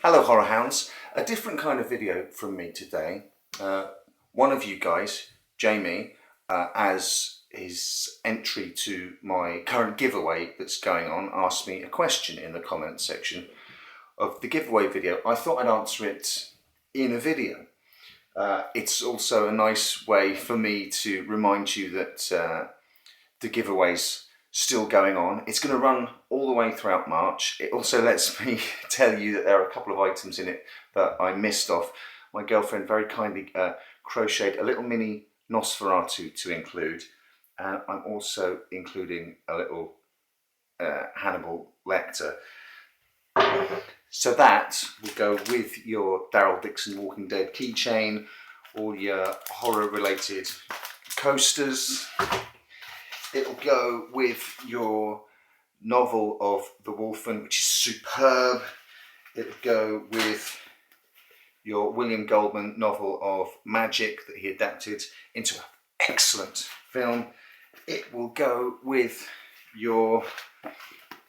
Hello Horror Hounds, a different kind of video from me today. One of you guys, Jamie, as his entry to my current giveaway that's going on, asked me a question in the comments section of the giveaway video. I thought I'd answer it in a video. It's also a nice way for me to remind you that the giveaway's still going on. It's going to run all the way throughout March. It also lets me tell you that there are a couple of items in it that I missed off. My girlfriend very kindly crocheted a little mini Nosferatu to include, and I'm also including a little Hannibal Lecter. So that will go with your Daryl Dixon Walking Dead keychain, all your horror related coasters. It'll go with your novel of The Wolfen, which is superb. It'll go with your William Goldman novel of Magic that he adapted into an excellent film. It will go with your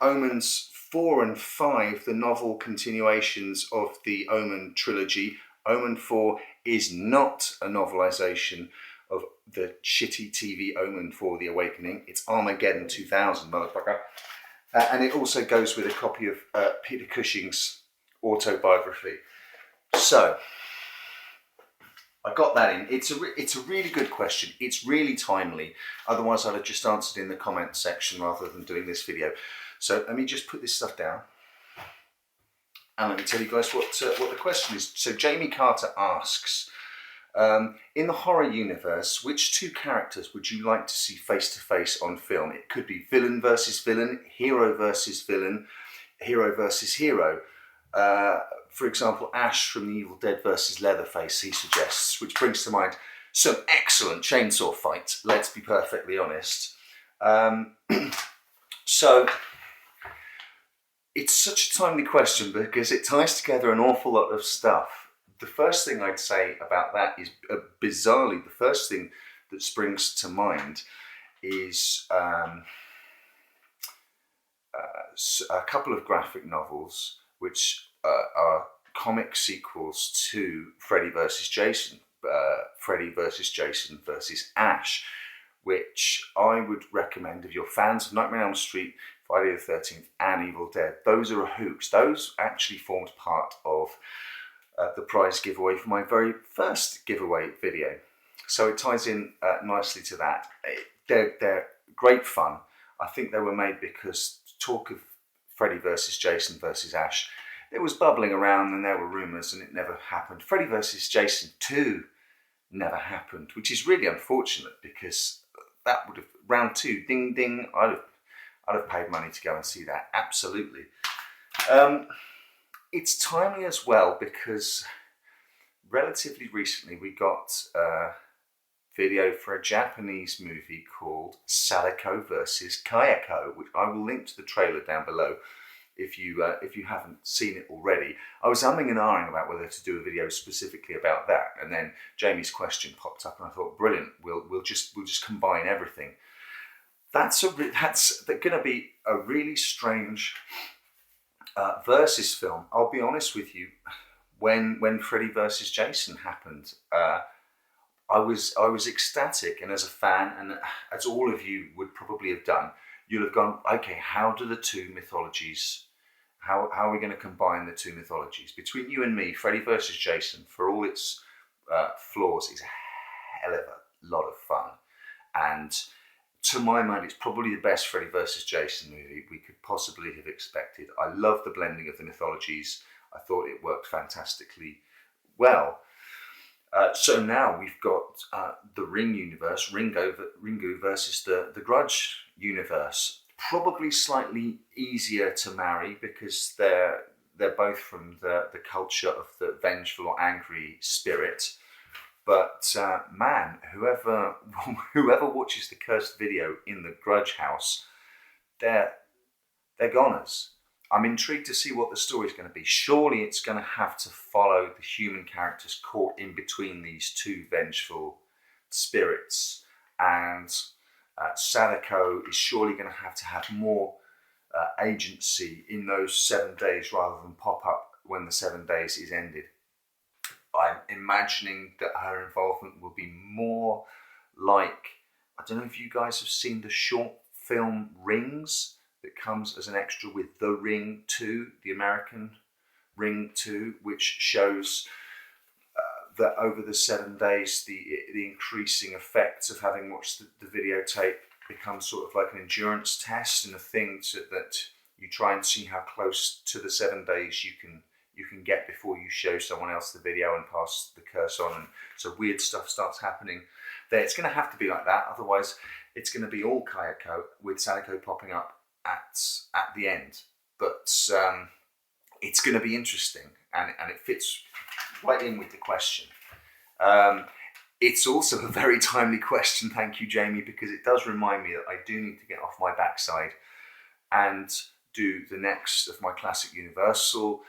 Omens 4 and 5, the novel continuations of the Omen trilogy. Omen 4 is not a novelisation of the shitty TV Omen for The Awakening. It's Armageddon 2000, motherfucker. And it also goes with a copy of Peter Cushing's autobiography. So, I got that in. It's a really good question. It's really timely. Otherwise, I'd have just answered in the comments section rather than doing this video. So, let me just put this stuff down. And let me tell you guys what the question is. So, Jamie Carter asks, in the horror universe, which two characters would you like to see face to face on film? It could be villain versus villain, hero versus villain, hero versus hero. For example, Ash from The Evil Dead versus Leatherface, he suggests, which brings to mind some excellent chainsaw fights, let's be perfectly honest. So, it's such a timely question because it ties together an awful lot of stuff. The first thing I'd say about that is, bizarrely, the first thing that springs to mind is a couple of graphic novels which are comic sequels to Freddy vs. Jason, Freddy vs. Jason vs. Ash, which I would recommend if you're fans of Nightmare on Elm Street, Friday the 13th and Evil Dead. Those are a hoot. Those actually formed part of the prize giveaway for my very first giveaway video. So it ties in nicely to that. They're great fun. I think they were made because talk of Freddy versus Jason versus Ash, it was bubbling around and there were rumours and it never happened. Freddy versus Jason 2 never happened, which is really unfortunate because that would have, round 2, ding ding, I'd have paid money to go and see that, absolutely. It's timely as well because relatively recently we got a video for a Japanese movie called Sadako versus Kayako, which I will link to the trailer down below if you haven't seen it already. I was umming and ahhing about whether to do a video specifically about that, and then Jamie's question popped up, and I thought, brilliant, we'll just combine everything. That's going to be a really strange versus film. I'll be honest with you, when Freddy versus Jason happened, I was ecstatic, and as a fan, and as all of you would probably have done, you'll have gone, okay, how do the two mythologies, how are we going to combine the two mythologies? Between you and me, Freddy versus Jason, for all its flaws, is a hell of a lot of fun, and to my mind, it's probably the best Freddy vs. Jason movie we could possibly have expected. I love the blending of the mythologies. I thought it worked fantastically well. So now we've got the Ring universe, Ringu versus the Grudge universe. Probably slightly easier to marry because they're both from the culture of the vengeful or angry spirit. But man, whoever watches the cursed video in the Grudge house, they're goners. I'm intrigued to see what the story's going to be. Surely it's going to have to follow the human characters caught in between these two vengeful spirits, and Sadako is surely going to have more agency in those 7 days rather than pop up when the 7 days is ended. I'm imagining that her involvement will be more like, I don't know if you guys have seen the short film Rings that comes as an extra with The Ring 2, the American Ring 2, which shows that over the 7 days, the increasing effects of having watched the videotape becomes sort of like an endurance test and a thing that you try and see how close to the 7 days you can get before you show someone else the video and pass the curse on, and so weird stuff starts happening there. It's going to have to be like that, otherwise it's going to be all Kayako with Sadako popping up at the end. But it's going to be interesting, and it fits right in with the question. It's also a very timely question, thank you Jamie, because it does remind me that I do need to get off my backside and do the next of my classic Universal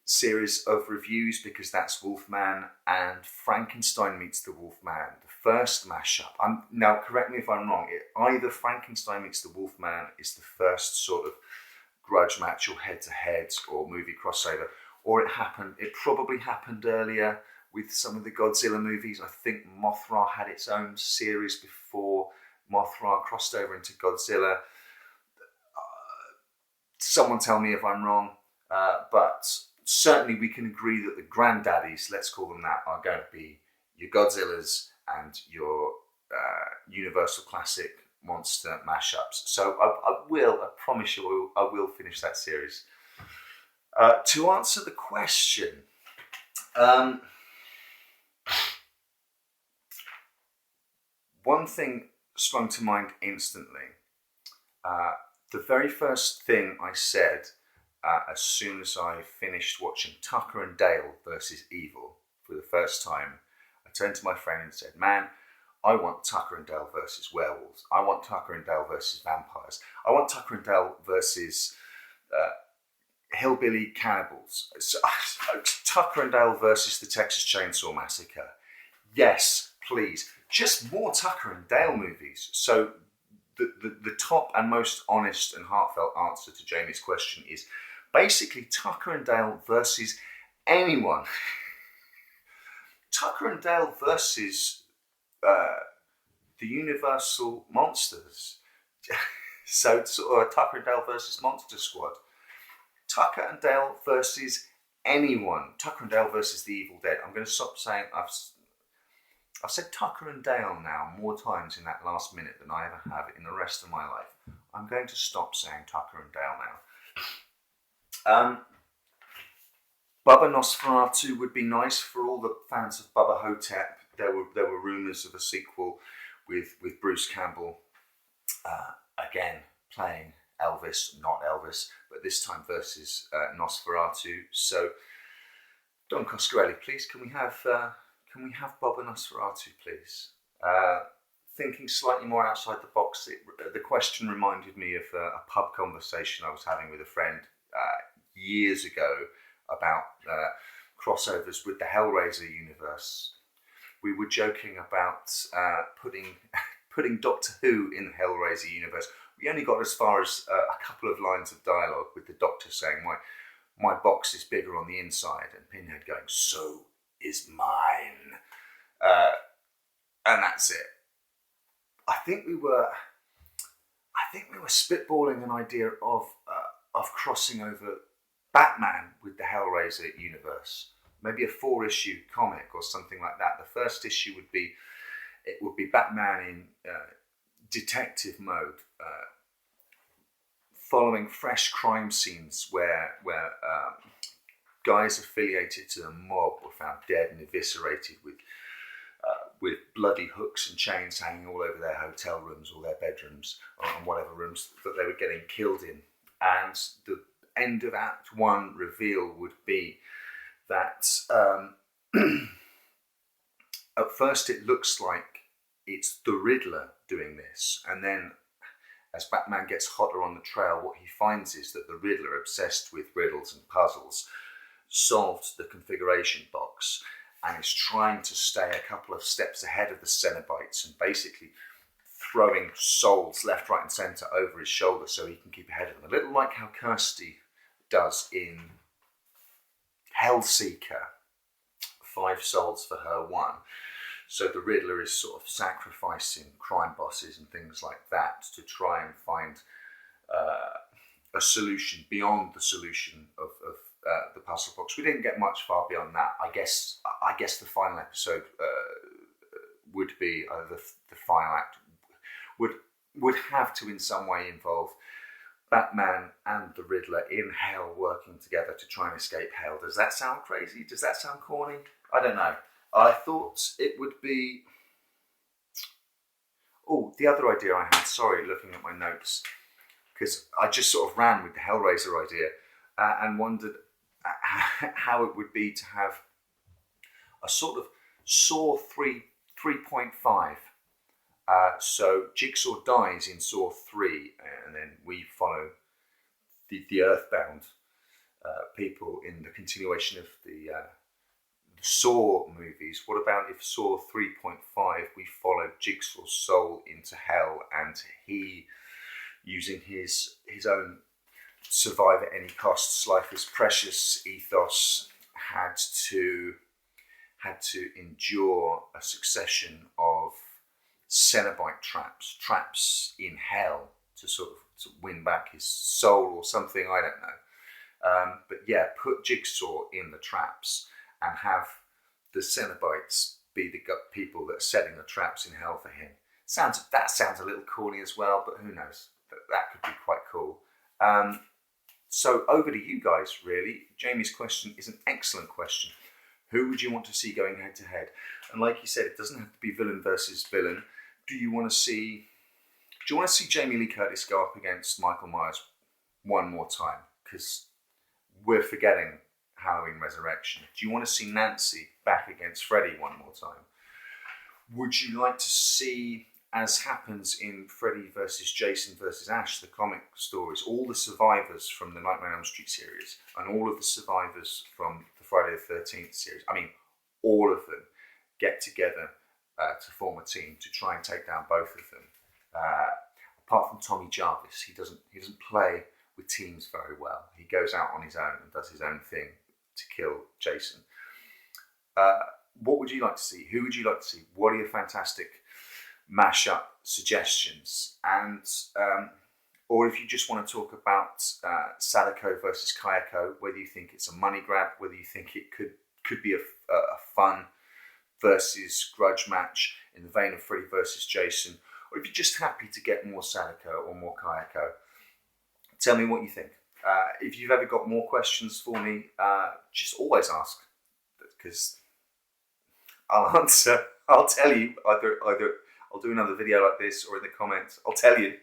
series of reviews, because that's Wolfman and Frankenstein Meets the Wolfman, the first mashup. Now correct me if I'm wrong, either Frankenstein Meets the Wolfman is the first sort of grudge match or head-to-head or movie crossover, or it probably happened earlier with some of the Godzilla movies. I think Mothra had its own series before Mothra crossed over into Godzilla. Someone tell me if I'm wrong, but certainly we can agree that the granddaddies, let's call them that, are going to be your Godzillas and your Universal Classic monster mashups. So I promise you, I will finish that series. To answer the question, one thing sprung to mind instantly. The very first thing I said as soon as I finished watching Tucker and Dale versus Evil for the first time, I turned to my friend and said, man, I want Tucker and Dale versus werewolves. I want Tucker and Dale versus vampires. I want Tucker and Dale versus hillbilly cannibals. Tucker and Dale versus the Texas Chainsaw Massacre. Yes, please. Just more Tucker and Dale movies. So the top and most honest and heartfelt answer to Jamie's question is basically Tucker and Dale versus anyone. Tucker and Dale versus the Universal Monsters. So Tucker and Dale versus Monster Squad. Tucker and Dale versus anyone. Tucker and Dale versus the Evil Dead. I'm going to stop saying, I've said Tucker and Dale now more times in that last minute than I ever have in the rest of my life. I'm going to stop saying Tucker and Dale now. Bubba Nosferatu would be nice for all the fans of Bubba Hotep. There were rumours of a sequel with Bruce Campbell again playing Elvis, not Elvis, but this time versus Nosferatu. So Don Coscarelli, please, can we have Bubba Nosferatu, please? Thinking slightly more outside the box, the question reminded me of a pub conversation I was having with a friend years ago about crossovers with the Hellraiser universe. We were joking about putting Doctor Who in the Hellraiser universe. We only got as far as a couple of lines of dialogue with the Doctor saying, my box is bigger on the inside, and Pinhead going, so is mine. And that's it. I think we were spitballing an idea of crossing over Batman with the Hellraiser universe. Maybe a 4-issue comic or something like that. The first issue would be Batman in detective mode, following fresh crime scenes where guys affiliated to the mob were found dead and eviscerated with bloody hooks and chains hanging all over their hotel rooms or their bedrooms and whatever rooms that they were getting killed in. And the end of Act 1 reveal would be that at first it looks like it's the Riddler doing this, and then as Batman gets hotter on the trail, what he finds is that the Riddler, obsessed with riddles and puzzles, solved the configuration box and is trying to stay a couple of steps ahead of the Cenobites and basically throwing souls left, right and centre over his shoulder so he can keep ahead of them. A little like how Kirsty does in Hellseeker, 5 souls for her 1. So the Riddler is sort of sacrificing crime bosses and things like that to try and find a solution beyond the solution of the puzzle box. We didn't get much far beyond that. I guess the final episode would be the final act would have to in some way involve Batman and the Riddler in hell working together to try and escape hell. Does that sound crazy? Does that sound corny? I don't know. I thought it would be... Oh, the other idea I had, sorry, looking at my notes, because I just sort of ran with the Hellraiser idea and wondered how it would be to have a sort of Saw 3.5. So Jigsaw dies in Saw 3, and then we follow the Earthbound people in the continuation of the Saw movies. What about if Saw 3.5 we followed Jigsaw's soul into hell, and he, using his own survive at any costs, life is precious ethos, had to endure a succession of Cenobite traps in hell to sort of win back his soul or something, I don't know. But yeah, put Jigsaw in the traps and have the Cenobites be the people that are setting the traps in hell for him. That sounds a little corny as well, but who knows? That could be quite cool. So over to you guys, really. Jamie's question is an excellent question. Who would you want to see going head to head? And like you said, it doesn't have to be villain versus villain. Do you want to see Jamie Lee Curtis go up against Michael Myers one more time? Because we're forgetting Halloween Resurrection. Do you want to see Nancy back against Freddy one more time? Would you like to see, as happens in Freddy versus Jason versus Ash, the comic stories, all the survivors from the Nightmare on Elm Street series and all of the survivors from the Friday the 13th series, I mean, all of them get together to form a team to try and take down both of them. Apart from Tommy Jarvis, he doesn't play with teams very well. He goes out on his own and does his own thing to kill Jason. What would you like to see? Who would you like to see? What are your fantastic mashup suggestions? And or if you just want to talk about Sadako versus Kayako, whether you think it's a money grab, whether you think it could be a fun versus grudge match in the vein of Freddy versus Jason, or if you're just happy to get more Sadako or more Kayako, tell me what you think. If you've ever got more questions for me, just always ask, because I'll answer. I'll tell you, either I'll do another video like this, or in the comments, I'll tell you.